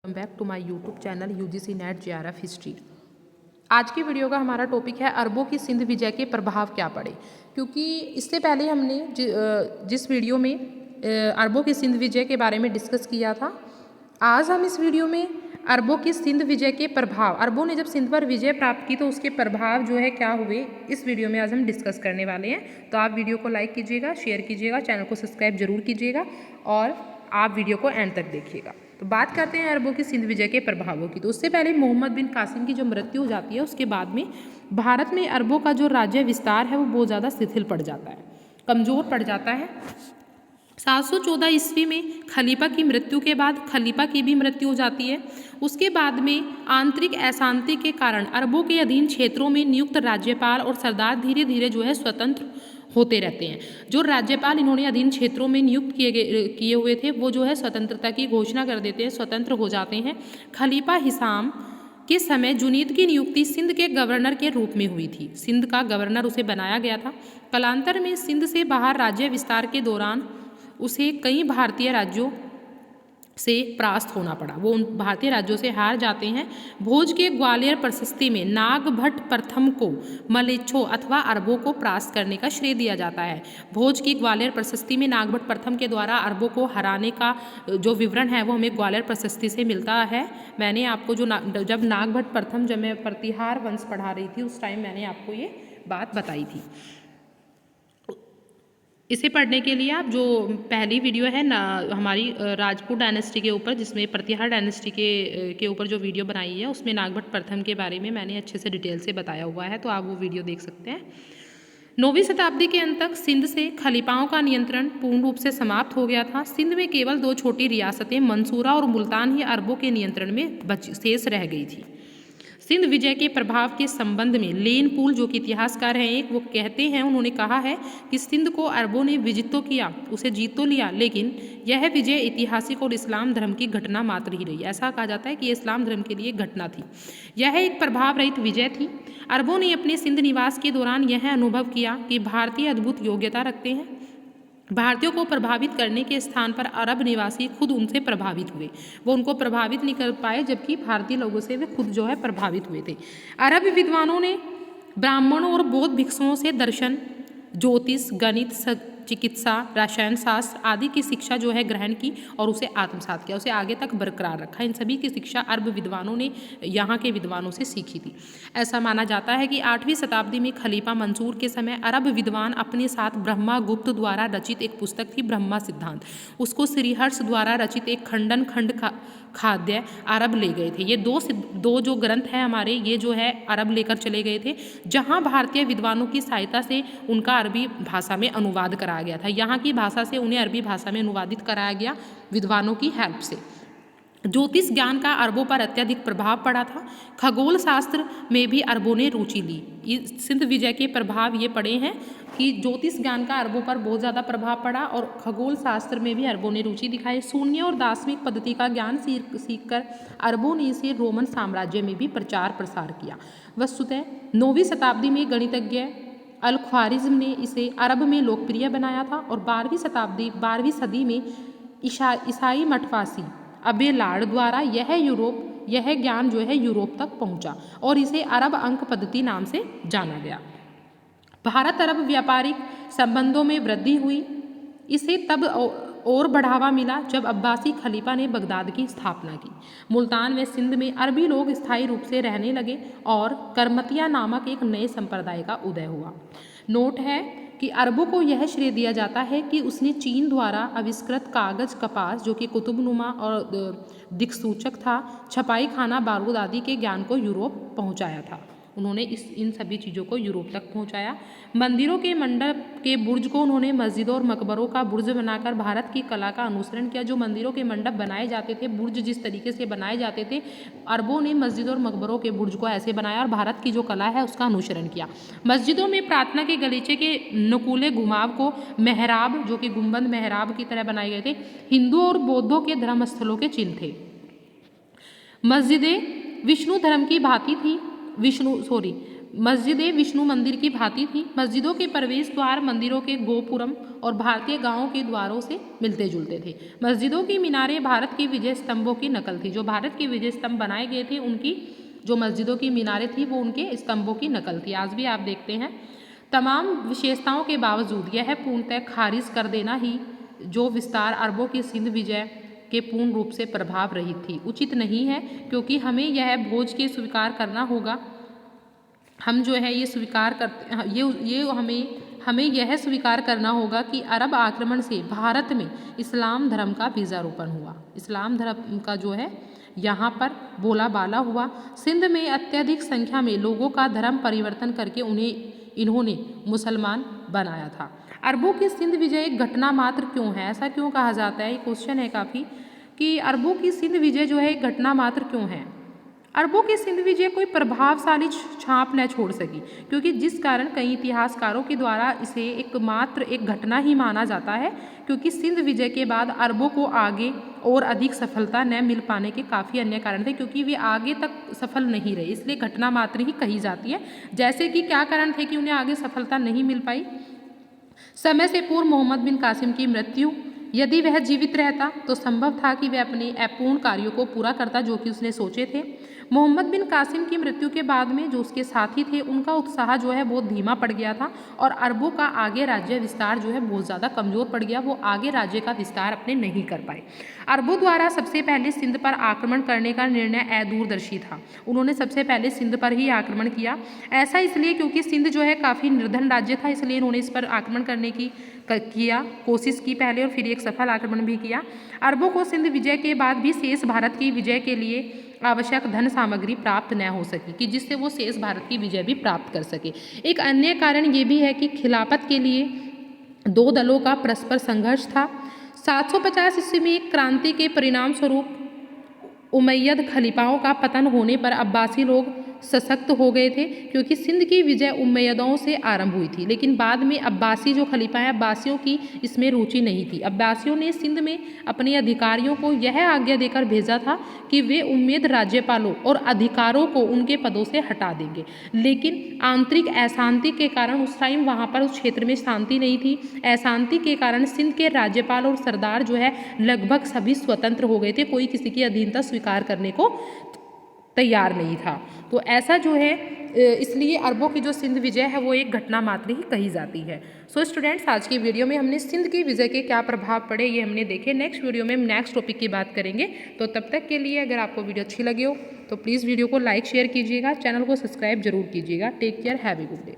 Welcome back to my YouTube channel UGC NET JRF history. आज की video का हमारा टॉपिक है अरबों की सिंध विजय के प्रभाव क्या पड़े। क्योंकि इससे पहले हमने जिस वीडियो में अरबों की सिंध विजय के बारे में डिस्कस किया था, आज हम इस वीडियो में अरबों की सिंध विजय के प्रभाव, अरबों ने जब सिंध पर विजय प्राप्त की तो उसके प्रभाव जो है क्या हुए, इस वीडियो में आज हम डिस्कस करने वाले हैं। तो आप वीडियो को लाइक कीजिएगा, शेयर कीजिएगा, चैनल को सब्सक्राइब जरूर कीजिएगा और आप वीडियो को एंड तक देखिएगा। तो बात करते हैं अरबों की सिंध विजय के प्रभावों की। तो उससे पहले मोहम्मद बिन कासिम की जो मृत्यु हो जाती है उसके बाद में भारत में अरबों का जो राज्य विस्तार है वो बहुत ज़्यादा शिथिल पड़ जाता है, कमज़ोर पड़ जाता है। 714 ईस्वी में खलीफा की मृत्यु के बाद खलीफा की भी मृत्यु हो जाती है। उसके बाद में आंतरिक अशांति के कारण अरबों के अधीन क्षेत्रों में नियुक्त राज्यपाल और सरदार धीरे धीरे जो है स्वतंत्र होते रहते हैं। जो राज्यपाल इन्होंने अधीन क्षेत्रों में नियुक्त किए हुए थे वो जो है स्वतंत्रता की घोषणा कर देते हैं, स्वतंत्र हो जाते हैं। खलीफा हिसाम के समय जुनीद की नियुक्ति सिंध के गवर्नर के रूप में हुई थी। सिंध का गवर्नर उसे बनाया गया था। कालांतर में सिंध से बाहर राज्य विस्तार के दौरान उसे कई भारतीय राज्यों से परास्त होना पड़ा, वो उन भारतीय राज्यों से हार जाते हैं। भोज के ग्वालियर प्रशस्ति में नागभट्ट प्रथम को मलेच्छों अथवा अरबों को परास्त करने का श्रेय दिया जाता है। भोज की ग्वालियर प्रशस्ति में नागभट्ट प्रथम के द्वारा अरबों को हराने का जो विवरण है वो हमें ग्वालियर प्रशस्ति से मिलता है। मैंने आपको जब नागभट्ट प्रथम, जब मैं प्रतिहार वंश पढ़ा रही थी उस टाइम मैंने आपको ये बात बताई थी। इसे पढ़ने के लिए आप जो पहली वीडियो है ना हमारी राजपूत डायनेस्टी के ऊपर, जिसमें प्रतिहार डायनेस्टी के ऊपर जो वीडियो बनाई है उसमें नागभट्ट प्रथम के बारे में मैंने अच्छे से डिटेल से बताया हुआ है, तो आप वो वीडियो देख सकते हैं। 9वीं शताब्दी के अंत तक सिंध से खलीफाओं का नियंत्रण पूर्ण रूप से समाप्त हो गया था। सिंध में केवल 2 छोटी रियासतें मंसूरा और मुल्तान ही अरबों के नियंत्रण में शेष रह गई थी। सिंध विजय के प्रभाव के संबंध में लेन पूल जो कि इतिहासकार हैं एक, वो कहते हैं, उन्होंने कहा है कि सिंध को अरबों ने विजित तो किया, उसे जीत तो लिया, लेकिन यह विजय ऐतिहासिक और इस्लाम धर्म की घटना मात्र ही रही। ऐसा कहा जाता है कि इस्लाम धर्म के लिए एक घटना थी, यह एक प्रभाव रहित विजय थी। अरबों ने अपने सिंध निवास के दौरान यह अनुभव किया कि भारतीय अद्भुत योग्यता रखते हैं। भारतीयों को प्रभावित करने के स्थान पर अरब निवासी खुद उनसे प्रभावित हुए, वो उनको प्रभावित नहीं कर पाए, जबकि भारतीय लोगों से वे खुद जो है प्रभावित हुए थे। अरब विद्वानों ने ब्राह्मणों और बौद्ध भिक्षुओं से दर्शन, ज्योतिष, गणित, चिकित्सा, रसायन शास्त्र आदि की शिक्षा जो है ग्रहण की और उसे आत्मसात किया, उसे आगे तक बरकरार रखा। इन सभी की शिक्षा अरब विद्वानों ने यहाँ के विद्वानों से सीखी थी। ऐसा माना जाता है कि 8वीं शताब्दी में खलीफा मंसूर के समय अरब विद्वान अपने साथ ब्रह्मागुप्त द्वारा रचित एक पुस्तक थी ब्रह्मा सिद्धांत, उसको श्रीहर्ष द्वारा रचित एक खंड खाद्य अरब ले गए थे। ये दो जो ग्रंथ हैं हमारे, ये जो है अरब लेकर चले गए थे, जहाँ भारतीय विद्वानों की सहायता से उनका अरबी भाषा में अनुवाद कराया गया था। यहाँ की भाषा से उन्हें अरबी भाषा में अनुवादित कराया गया विद्वानों की हेल्प से। ज्योतिष ज्ञान का अरबों पर अत्यधिक प्रभाव पड़ा था। खगोल शास्त्र में भी अरबों ने रुचि ली। सिंध विजय के प्रभाव ये पड़े हैं कि ज्योतिष ज्ञान का अरबों पर बहुत ज़्यादा प्रभाव पड़ा और खगोल शास्त्र में भी अरबों ने रुचि दिखाई। शून्य और दार्शनिक पद्धति का ज्ञान सीखकर अरबों ने इसे रोमन साम्राज्य में भी प्रचार प्रसार किया। वस्तुतः 9वीं शताब्दी में गणितज्ञ अल ख्वारिज्म ने इसे अरब में लोकप्रिय बनाया था और 12वीं सदी में ईसाई मठवासी अबेलार्ड द्वारा यह ज्ञान जो है यूरोप तक पहुंचा और इसे अरब अंक पद्धति नाम से जाना गया। भारत अरब व्यापारिक संबंधों में वृद्धि हुई। इसे तब और बढ़ावा मिला जब अब्बासी खलीफा ने बगदाद की स्थापना की। मुल्तान व सिंध में अरबी लोग स्थायी रूप से रहने लगे और करमतिया नामक एक नए संप्रदाय का उदय हुआ। नोट है कि अरबों को यह श्रेय दिया जाता है कि उसने चीन द्वारा आविष्कृत कागज, कपास जो कि कुतुबनुमा और दिक्सूचक था, छपाई खाना, बारूद आदि के ज्ञान को यूरोप पहुंचाया था। उन्होंने इन सभी चीज़ों को यूरोप तक पहुंचाया। मंदिरों के मंडप के बुर्ज को उन्होंने मस्जिदों और मकबरों का बुर्ज बनाकर भारत की कला का अनुसरण किया। जो मंदिरों के मंडप बनाए जाते थे, बुर्ज जिस तरीके से बनाए जाते थे, अरबों ने मस्जिदों और मकबरों के बुर्ज को ऐसे बनाया और भारत की जो कला है उसका अनुसरण किया। मस्जिदों में प्रार्थना के गलीचे के नुकीले घुमाव को मेहराब, जो कि गुंबद मेहराब की तरह बनाए गए थे, हिंदुओं और बौद्धों के धर्मस्थलों के चिन्ह थे। मस्जिदें विष्णु धर्म की भांति थी। मस्जिदें विष्णु मंदिर की भांति थी। मस्जिदों के प्रवेश द्वार मंदिरों के गोपुरम और भारतीय गांवों के द्वारों से मिलते जुलते थे। मस्जिदों की मीनारें भारत की विजय स्तंभों की नकल थी। जो भारत के विजय स्तंभ बनाए गए थे उनकी जो मस्जिदों की मीनारें थी वो उनके स्तंभों की नकल थी। आज भी आप देखते हैं। तमाम विशेषताओं के बावजूद यह पूर्णतः खारिज कर देना ही जो विस्तार अरबों की सिंध विजय के पूर्ण रूप से प्रभाव रहित थी उचित नहीं है, क्योंकि हमें यह भोज के स्वीकार करना होगा। हम जो है ये स्वीकार करते ये हमें यह स्वीकार करना होगा कि अरब आक्रमण से भारत में इस्लाम धर्म का बीजारोपण हुआ। इस्लाम धर्म का जो है यहाँ पर बोलाबाला हुआ। सिंध में अत्यधिक संख्या में लोगों का धर्म परिवर्तन करके इन्होंने मुसलमान बनाया था। अरबों की सिंध विजय एक घटना मात्र क्यों है? ऐसा क्यों कहा जाता है? ये क्वेश्चन है काफ़ी कि अरबों की सिंध विजय जो है एक घटना मात्र क्यों है? अरबों की सिंध विजय कोई प्रभावशाली छाप न छोड़ सकी, क्योंकि जिस कारण कई इतिहासकारों के द्वारा इसे एक घटना ही माना जाता है, क्योंकि सिंध विजय के बाद अरबों को आगे और अधिक सफलता न मिल पाने के काफ़ी अन्य कारण थे, क्योंकि वे आगे तक सफल नहीं रहे, इसलिए घटना मात्र ही कही जाती है। जैसे कि क्या कारण थे कि उन्हें आगे सफलता नहीं मिल पाई? समय से पूर्व मोहम्मद बिन कासिम की मृत्यु। यदि वह जीवित रहता तो संभव था कि वह अपने अपूर्ण कार्यों को पूरा करता जो कि उसने सोचे थे। मोहम्मद बिन कासिम की मृत्यु के बाद में जो उसके साथी थे उनका उत्साह जो है बहुत धीमा पड़ गया था और अरबों का आगे राज्य विस्तार जो है बहुत ज़्यादा कमज़ोर पड़ गया। वो आगे राज्य का विस्तार अपने नहीं कर पाए। अरबों द्वारा सबसे पहले सिंध पर आक्रमण करने का निर्णय अदूरदर्शी था। उन्होंने सबसे पहले सिंध पर ही आक्रमण किया। ऐसा इसलिए क्योंकि सिंध जो है काफ़ी निर्धन राज्य था, इसलिए इन्होंने इस पर आक्रमण करने की कोशिश की पहले और फिर एक सफल आक्रमण भी किया। अरबों को सिंध विजय के बाद भी शेष भारत की विजय के लिए आवश्यक धन सामग्री प्राप्त न हो सकी कि जिससे वो शेष भारत की विजय भी प्राप्त कर सके। एक अन्य कारण ये भी है कि खिलाफत के लिए दो दलों का परस्पर संघर्ष था। 750 ईस्वी में एक क्रांति के परिणाम स्वरूप उमैयद खलीफाओं का पतन होने पर अब्बासी लोग सशक्त हो गए थे, क्योंकि सिंध की विजय उमैयदों से आरंभ हुई थी, लेकिन बाद में अब्बासी जो खलीफा हैं अब्बासियों की इसमें रुचि नहीं थी। अब्बासियों ने सिंध में अपने अधिकारियों को यह आज्ञा देकर भेजा था कि वे उम्मेद राज्यपालों और अधिकारों को उनके पदों से हटा देंगे, लेकिन आंतरिक अशांति के कारण उस टाइम वहाँ पर उस क्षेत्र में शांति नहीं थी। अशांति के कारण सिंध के राज्यपाल और सरदार जो है लगभग सभी स्वतंत्र हो गए थे, कोई किसी की अधीनता स्वीकार करने को तैयार नहीं था। तो ऐसा जो है इसलिए अरबों की जो सिंध विजय है वो एक घटना मात्र ही कही जाती है। सो स्टूडेंट्स, आज की वीडियो में हमने सिंध की विजय के क्या प्रभाव पड़े ये हमने देखे। नेक्स्ट वीडियो में हम नेक्स्ट टॉपिक की बात करेंगे। तो तब तक के लिए अगर आपको वीडियो अच्छी लगी हो तो प्लीज़ वीडियो को लाइक शेयर कीजिएगा, चैनल को सब्सक्राइब जरूर कीजिएगा। Take care, have a good day.